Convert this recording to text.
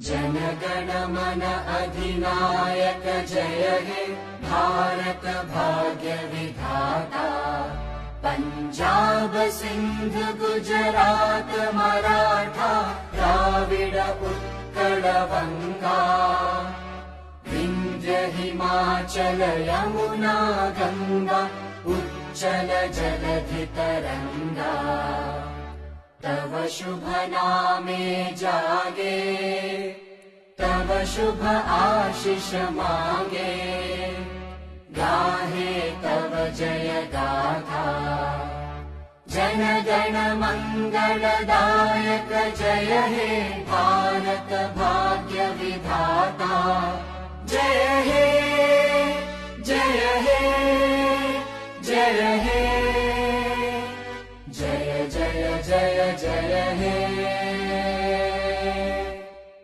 जनगण मन अधिनायक जय हे भारत भाग्य विधाता। पंजाब सिंध गुजरात मराठा द्राविड उत्कल गंगा। विंध्य हिमाचल यमुना गंगा उच्चल जलधि तरंगा। तव शुभ नामे जागे तव शुभ आशीष मांगे। गाहे तव जय गाथा जन गण मंगलदायक जय हे भारत।